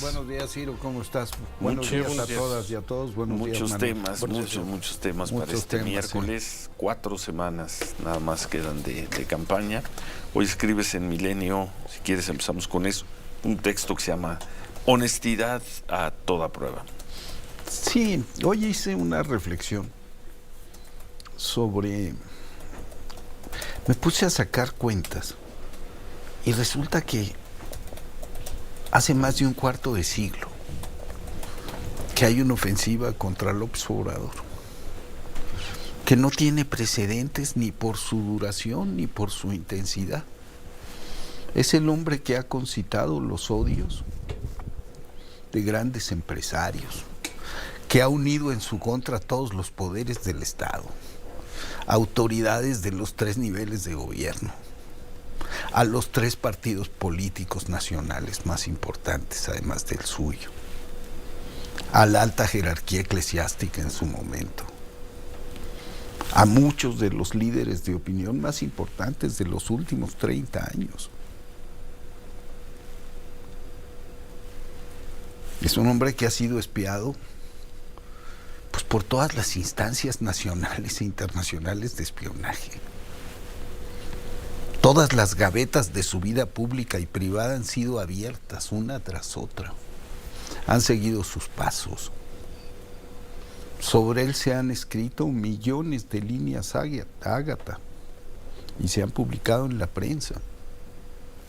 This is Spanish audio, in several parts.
Buenos días, Ciro, ¿cómo estás? Buenos días a todas y a todos. Buenos días, muchos temas para este miércoles. 4 semanas nada más quedan de campaña. Hoy escribes en Milenio, si quieres empezamos con eso, un texto que se llama Honestidad a toda prueba. Sí, hoy hice una reflexión sobre... Me puse a sacar cuentas y resulta que hace más de un cuarto de siglo que hay una ofensiva contra López Obrador que no tiene precedentes ni por su duración ni por su intensidad. Es el hombre que ha concitado los odios de grandes empresarios, que ha unido en su contra todos los poderes del Estado, autoridades de los 3 niveles de gobierno, a los 3 partidos políticos nacionales más importantes, además del suyo, a la alta jerarquía eclesiástica en su momento, a muchos de los líderes de opinión más importantes de los últimos 30 años. Es un hombre que ha sido espiado pues, por todas las instancias nacionales e internacionales de espionaje. Todas las gavetas de su vida pública y privada han sido abiertas una tras otra. Han seguido sus pasos. Sobre él se han escrito millones de líneas Ágata y se han publicado en la prensa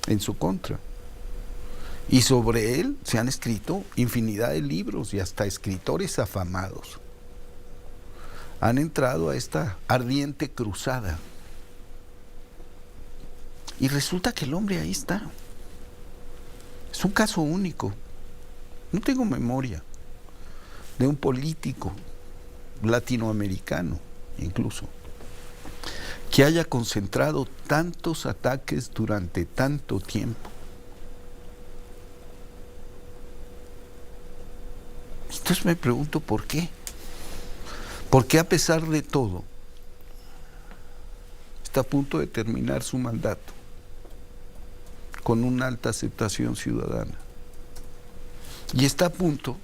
en su contra. Y sobre él se han escrito infinidad de libros y hasta escritores afamados han entrado a esta ardiente cruzada. Y resulta que el hombre ahí está. Es un caso único. No tengo memoria de un político latinoamericano, incluso, que haya concentrado tantos ataques durante tanto tiempo. Entonces me pregunto por qué. ¿Por qué a pesar de todo está a punto de terminar su mandato con una alta aceptación ciudadana? Y está a punto,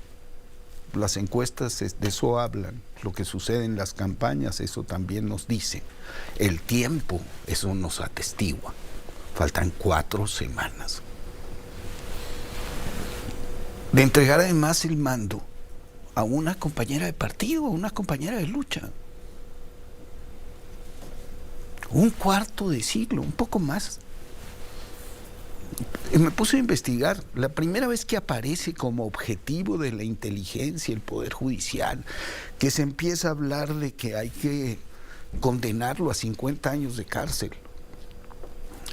las encuestas de eso hablan, lo que sucede en las campañas, eso también nos dice. El tiempo, eso nos atestigua. Faltan 4 semanas. De entregar además el mando a una compañera de partido, a una compañera de lucha. Un cuarto de siglo, un poco más. Me puse a investigar. La primera vez que aparece como objetivo de la inteligencia, el Poder Judicial, que se empieza a hablar de que hay que condenarlo a 50 años de cárcel,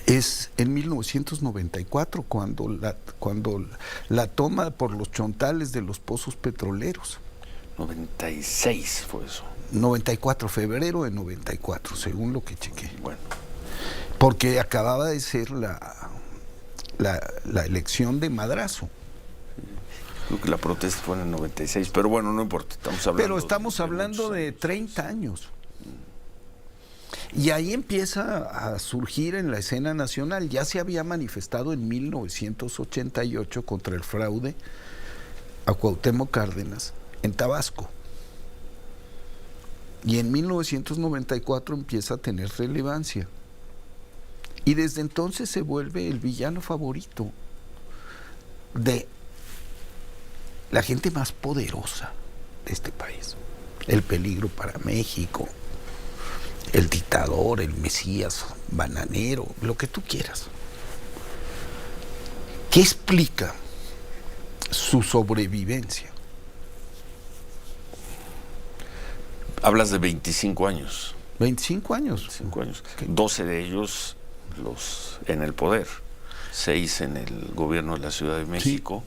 es en 1994, cuando la toma por los chontales de los pozos petroleros. 96 fue eso. 94, febrero de 94, según lo que chequé. Bueno. Porque acababa de ser la elección de Madrazo. Creo que la protesta fue en el 96, pero bueno, no importa. Estamos hablando de 30 años. Y ahí empieza a surgir en la escena nacional. Ya se había manifestado en 1988 contra el fraude a Cuauhtémoc Cárdenas en Tabasco. Y en 1994 empieza a tener relevancia. Y desde entonces se vuelve el villano favorito de la gente más poderosa de este país. El peligro para México, el dictador, el mesías bananero, lo que tú quieras. ¿Qué explica su sobrevivencia? Hablas de 25 años. 25 años. 25 años. 12 de ellos en el poder, 6 en el gobierno de la Ciudad de México,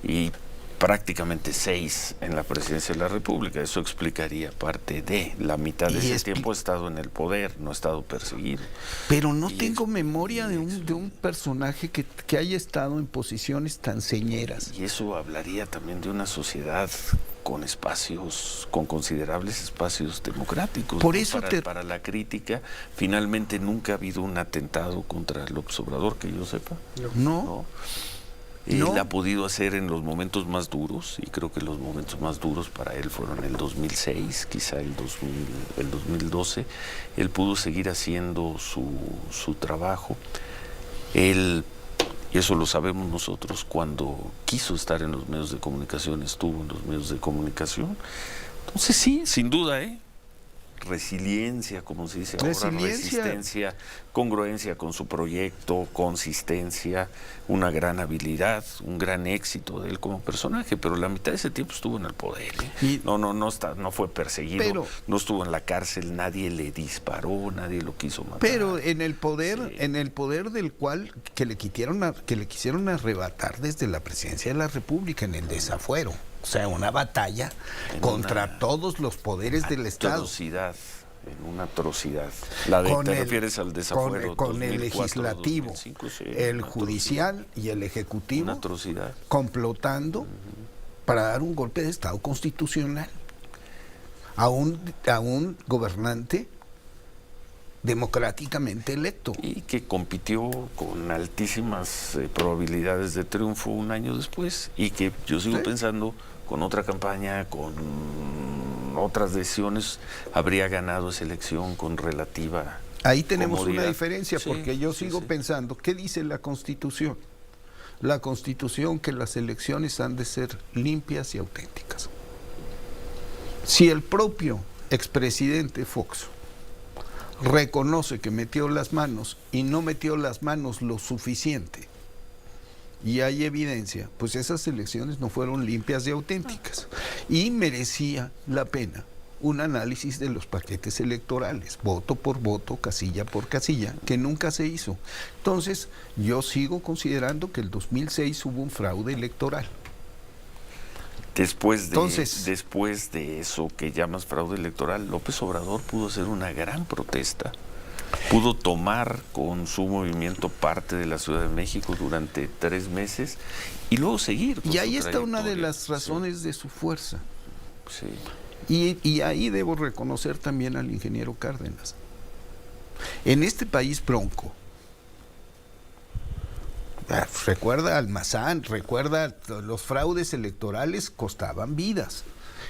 sí, y prácticamente 6 en la presidencia de la República. Eso explicaría parte de la mitad de ese tiempo ha estado en el poder, no ha estado perseguido. Pero no tengo memoria de un personaje que haya estado en posiciones tan señeras. Y eso hablaría también de una sociedad con con considerables espacios democráticos. Por eso para la crítica, finalmente nunca ha habido un atentado contra López Obrador, que yo sepa. No. No. Él ha podido hacer en los momentos más duros, y creo que los momentos más duros para él fueron el 2006, quizá el 2012. Él pudo seguir haciendo su trabajo. Él, y eso lo sabemos nosotros, cuando quiso estar en los medios de comunicación, estuvo en los medios de comunicación. Entonces sí, sin duda, resiliencia, como se dice ahora, resistencia, congruencia con su proyecto, consistencia, una gran habilidad, un gran éxito de él como personaje, pero la mitad de ese tiempo estuvo en el poder. No fue perseguido, no estuvo en la cárcel, nadie le disparó, nadie lo quiso matar. Pero en el poder del cual que le quisieron arrebatar desde la presidencia de la República, en el desafuero. O sea, una batalla contra todos los poderes del Estado. En una atrocidad. ¿Te refieres al desafuero? Con el legislativo, 2005, sí, el judicial y el ejecutivo. Una atrocidad. Complotando para dar un golpe de Estado constitucional a un gobernante democráticamente electo. Y que compitió con altísimas probabilidades de triunfo un año después, y que yo sigo pensando, con otra campaña, con otras decisiones, habría ganado esa elección con relativa Ahí tenemos comodidad. Una diferencia, porque yo sigo pensando, ¿qué dice la Constitución? La Constitución que las elecciones han de ser limpias y auténticas. Si el propio expresidente Fox reconoce que metió las manos y no metió las manos lo suficiente, y hay evidencia, pues esas elecciones no fueron limpias y auténticas, y merecía la pena un análisis de los paquetes electorales, voto por voto, casilla por casilla, que nunca se hizo. Entonces, yo sigo considerando que el 2006 hubo un fraude electoral. Después de eso que llamas fraude electoral, López Obrador pudo hacer una gran protesta, pudo tomar con su movimiento parte de la Ciudad de México durante 3 meses y luego seguir con y ahí su está una de trayectoria. las razones de su fuerza. Sí. Y ahí debo reconocer también al ingeniero Cárdenas. En este país bronco, recuerda Almazán, recuerda los fraudes electorales costaban vidas.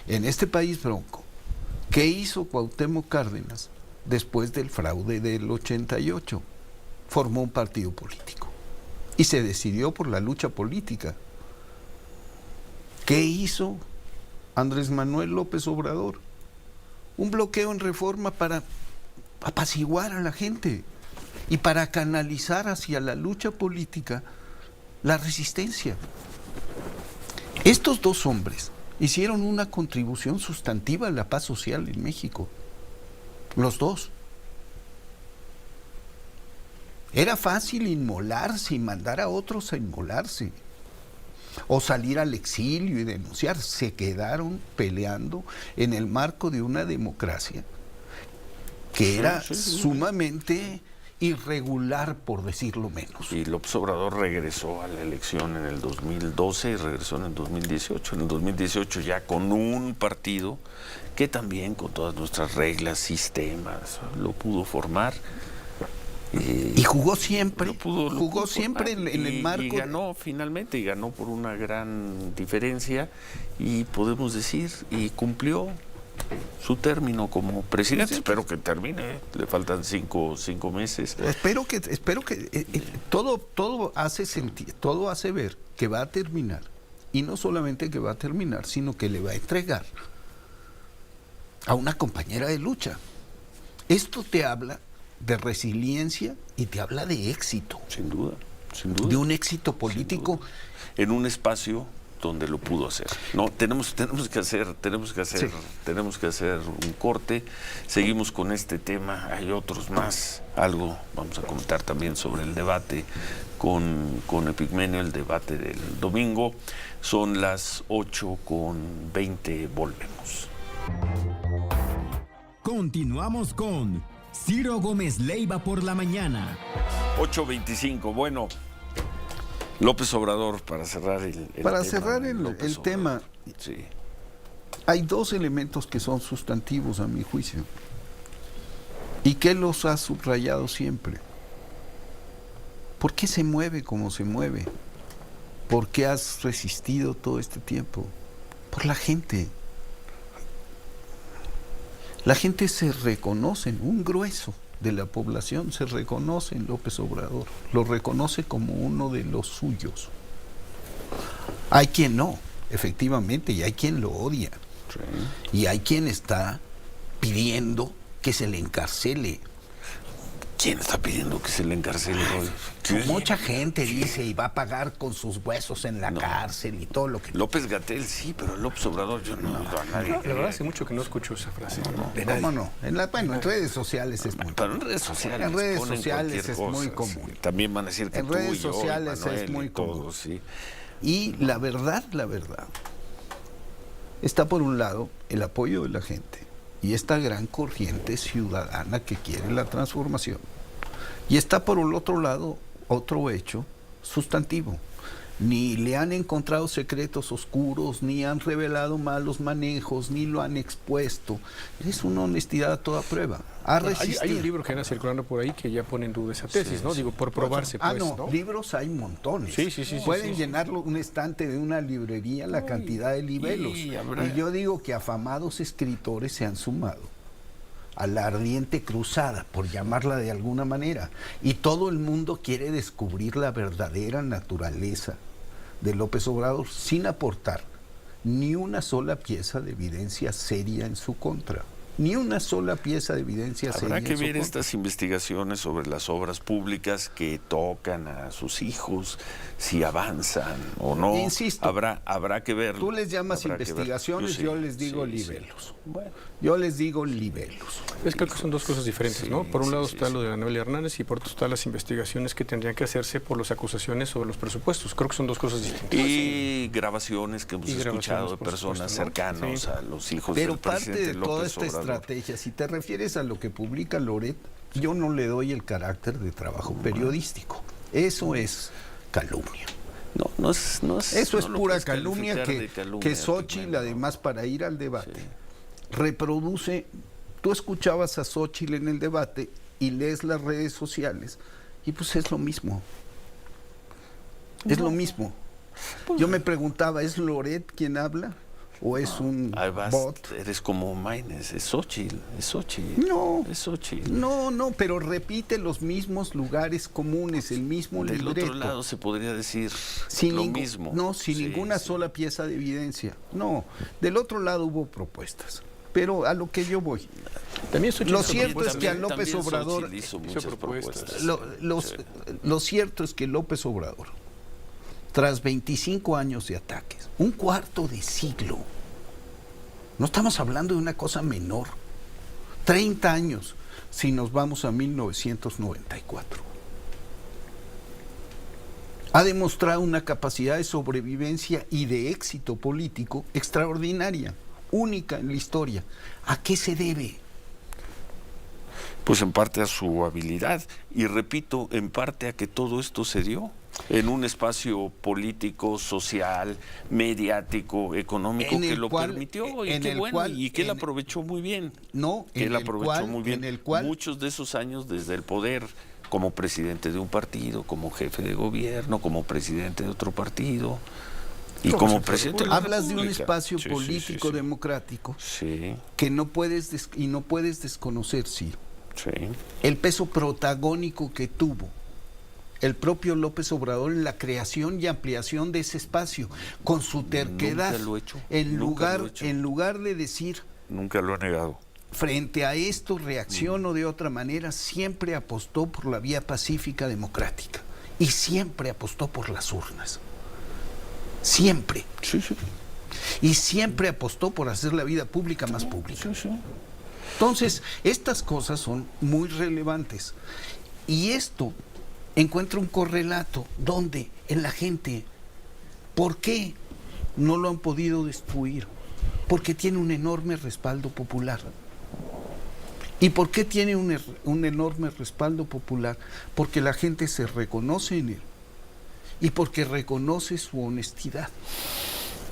En este país bronco, ¿qué hizo Cuauhtémoc Cárdenas después del fraude del 88? Formó un partido político y se decidió por la lucha política. ¿Qué hizo Andrés Manuel López Obrador? Un bloqueo en Reforma para apaciguar a la gente y para canalizar hacia la lucha política la resistencia. Estos dos hombres hicieron una contribución sustantiva a la paz social en México. Los dos. Era fácil inmolarse y mandar a otros a inmolarse, o salir al exilio y denunciar. Se quedaron peleando en el marco de una democracia que era sumamente irregular, por decirlo menos. Y López Obrador regresó a la elección en el 2012 y regresó en el 2018. En el 2018 ya con un partido que también, con todas nuestras reglas, sistemas, lo pudo formar. Y jugó siempre, jugó siempre en el marco. Y ganó finalmente, y ganó por una gran diferencia, y podemos decir, y cumplió su término como presidente. Sí. Espero que termine, le faltan 5 meses. Espero que todo hace sentir, todo hace ver que va a terminar, y no solamente que va a terminar, sino que le va a entregar a una compañera de lucha. Esto te habla de resiliencia y te habla de éxito. Sin duda, sin duda. De un éxito político. En un espacio donde lo pudo hacer. No, tenemos que hacer un corte. Seguimos con este tema, hay otros más. Algo vamos a comentar también sobre el debate con Epigmenio, el debate del domingo. Son las 8:20, volvemos. Continuamos con Ciro Gómez Leiva por la mañana. 8:25, bueno. López Obrador, para cerrar el tema. Sí. Hay dos elementos que son sustantivos a mi juicio y que él los ha subrayado siempre. ¿Por qué se mueve como se mueve? ¿Por qué has resistido todo este tiempo? Por la gente. La gente se reconoce, un grueso de la población se reconoce en López Obrador, lo reconoce como uno de los suyos. Hay quien no, efectivamente, y hay quien lo odia. Sí. Y hay quien está pidiendo que se le encarcele. ¿Quién está pidiendo que se le encarcele hoy? Mucha gente dice y va a pagar con sus huesos en la cárcel y todo lo que... López-Gatell sí, pero López Obrador yo no a nadie. La verdad hace mucho que no escucho esa frase. ¿Cómo no? En redes sociales es muy común. Pero en redes sociales, es muy común. Sí. También van a decir que en redes sociales es muy común. Todos, sí. Y la verdad, está por un lado el apoyo de la gente y esta gran corriente ciudadana que quiere la transformación. Y está por el otro lado otro hecho sustantivo. Ni le han encontrado secretos oscuros, ni han revelado malos manejos, ni lo han expuesto. Es una honestidad a toda prueba. Hay un libro que anda circulando por ahí que ya pone en duda esa tesis, ¿no? Digo, por probarse, pues, ¿no? Libros hay montones. Sí. Pueden llenarlo un estante de una librería la cantidad de libelos. Y yo digo que afamados escritores se han sumado a la ardiente cruzada, por llamarla de alguna manera. Y todo el mundo quiere descubrir la verdadera naturaleza de López Obrador sin aportar ni una sola pieza de evidencia seria en su contra. Ni una sola pieza de evidencia seria. Habrá que ver estas investigaciones sobre las obras públicas que tocan a sus hijos, si avanzan o no. Insisto, habrá que verlo. Tú les llamas investigaciones, yo les digo libelos. Bueno, yo les digo libelos. Creo que son dos cosas diferentes, ¿no? Por un lado está lo de Anabel Hernández y por otro están las investigaciones que tendrían que hacerse por las acusaciones sobre los presupuestos. Creo que son dos cosas distintas. Y grabaciones que hemos escuchado de personas cercanas a los hijos del presidente López Obrador. Pero parte de toda esta estrategia, si te refieres a lo que publica Loret, yo no le doy el carácter de trabajo periodístico. Eso es calumnia. No es eso es pura calumnia que Xóchitl, además, para ir al debate, reproduce. Tú escuchabas a Xóchitl en el debate y lees las redes sociales y pues es lo mismo. Es lo mismo. Yo me preguntaba, ¿es Loret quien habla? ¿O es un bot? Eres como Maines, es Xóchitl. No, es Xóchitl. No, pero repite los mismos lugares comunes, el mismo libreto. Del otro lado se podría decir lo mismo. No, sin ninguna sola pieza de evidencia. No, del otro lado hubo propuestas. Pero a lo que yo voy. Lo cierto es que a López Obrador hizo muchas propuestas. Lo cierto es que López Obrador, tras 25 años de ataques, un cuarto de siglo, no estamos hablando de una cosa menor, 30 años, si nos vamos a 1994, ha demostrado una capacidad de sobrevivencia y de éxito político extraordinaria, única en la historia. ¿A qué se debe? Pues en parte a su habilidad y repito, en parte a que todo esto se dio en un espacio político, social, mediático, económico que lo permitió y qué bueno, y que él aprovechó muy bien. Muchos de esos años desde el poder, como presidente de un partido, como jefe de gobierno, como presidente de otro partido. Y como presidente de la hablas República. De un espacio político democrático que no puedes desconocer, Ciro. El peso protagónico que tuvo el propio López Obrador en la creación y ampliación de ese espacio, con su terquedad. Nunca lo he hecho. En lugar de decir, nunca lo he negado. Frente a esto reacciono de otra manera, siempre apostó por la vía pacífica democrática y siempre apostó por las urnas. Siempre. Y siempre apostó por hacer la vida pública más pública. Entonces, estas cosas son muy relevantes. Y esto encuentra un correlato donde en la gente, ¿por qué no lo han podido destruir? Porque tiene un enorme respaldo popular. ¿Y por qué tiene un enorme respaldo popular? Porque la gente se reconoce en él y porque reconoce su honestidad.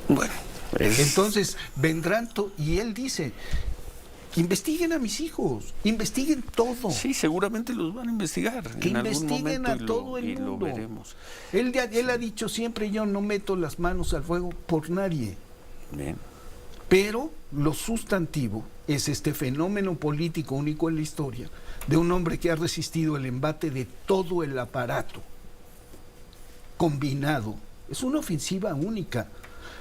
Bueno, entonces vendrán y él dice, investiguen a mis hijos, investiguen todo. Sí, seguramente los van a investigar Que en algún investiguen momento a todo el y lo mundo. veremos. Él ha dicho siempre, yo no meto las manos al fuego por nadie. Bien. Pero lo sustantivo es este fenómeno político único en la historia de un hombre que ha resistido el embate de todo el aparato combinado. Es una ofensiva única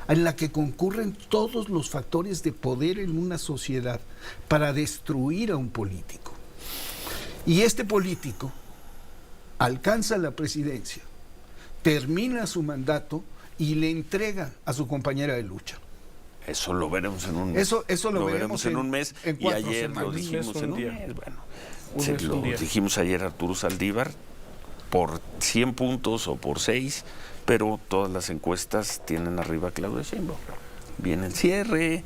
en la que concurren todos los factores de poder en una sociedad para destruir a un político. Y este político alcanza la presidencia, termina su mandato y le entrega a su compañera de lucha. Eso lo veremos en un mes. Eso lo veremos en un mes. en Y 4 ayer semanas. lo dijimos en un día. mes. Bueno, Un mes, lo un día. dijimos ayer Arturo Saldívar por 100 puntos o por 6, pero todas las encuestas tienen arriba a Claudia Sheinbaum. Viene el cierre.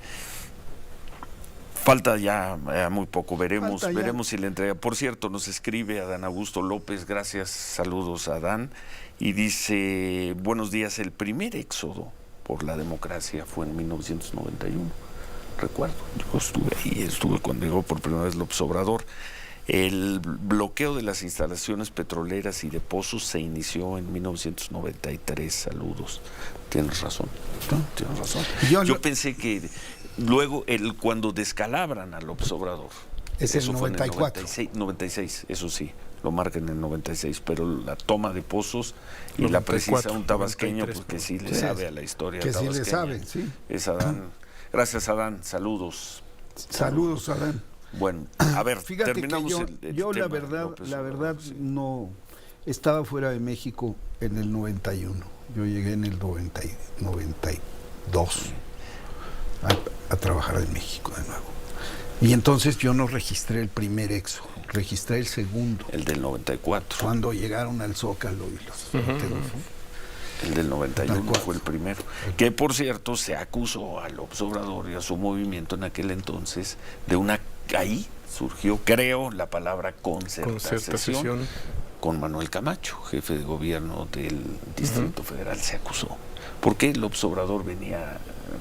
Falta ya muy poco, veremos si le entrega. Por cierto, nos escribe Adán Augusto López, gracias, saludos a Adán, y dice, buenos días, el primer éxodo por la democracia fue en 1991, recuerdo, yo estuve cuando llegó por primera vez López Obrador. El bloqueo de las instalaciones petroleras y de pozos se inició en 1993, saludos. Tienes razón, tienes razón. Yo pensé que luego, cuando descalabran a López Obrador, es el eso 94. Fue en el 96, eso sí, lo marca en el 96, pero la toma de pozos y la precisa un tabasqueño, 93, pues que sí le sabe a la historia que tabasqueña. sí le sabe, sí. Es Adán. Gracias, Adán, saludos. Saludos, Adán. Bueno, a ver, Fíjate terminamos que el yo tema, la verdad López, sí. no estaba fuera de México en el 91. Yo llegué en el 92 a trabajar en México de nuevo. Y entonces yo no registré el primer éxodo, registré el segundo. El del 94. Cuando llegaron al Zócalo y los fronteros. El del 91 94. fue el primero. Que, por cierto, se acusó a López Obrador y a su movimiento en aquel entonces de una... Ahí surgió, creo, la palabra concertación con Manuel Camacho, jefe de gobierno del Distrito Federal, se acusó. Porque López Obrador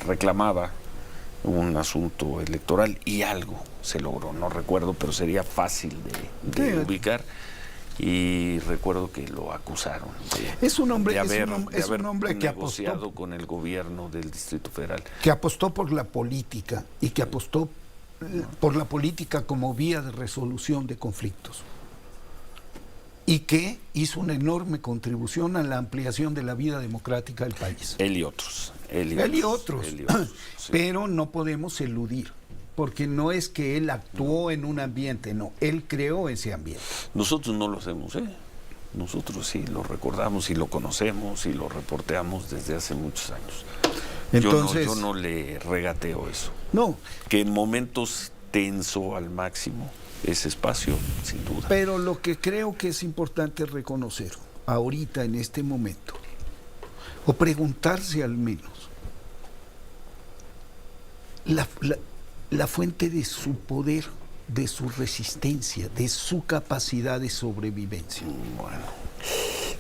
reclamaba un asunto electoral y algo se logró, no recuerdo, pero sería fácil de ubicar. Y recuerdo que lo acusaron Es un hombre, de haber es un hombre que negociado apostó, con el gobierno del Distrito Federal. que apostó por la política y que apostó por la política como vía de resolución de conflictos. Y que hizo una enorme contribución a la ampliación de la vida democrática del país. Él y otros. Sí. Pero no podemos eludir, porque no es que él actuó en un ambiente, no, él creó ese ambiente. Nosotros no lo hacemos, nosotros sí lo recordamos y lo conocemos y lo reporteamos desde hace muchos años. Entonces, yo no le regateo eso. No, Que en momentos tenso al máximo ese espacio, sin duda. pero lo que creo que es importante reconocer ahorita en este momento, o preguntarse al menos, la fuente de su poder, de su resistencia, de su capacidad de sobrevivencia. Bueno,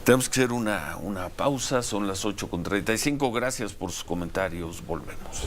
tenemos que hacer una pausa, son las 8:35. Gracias por sus comentarios, volvemos.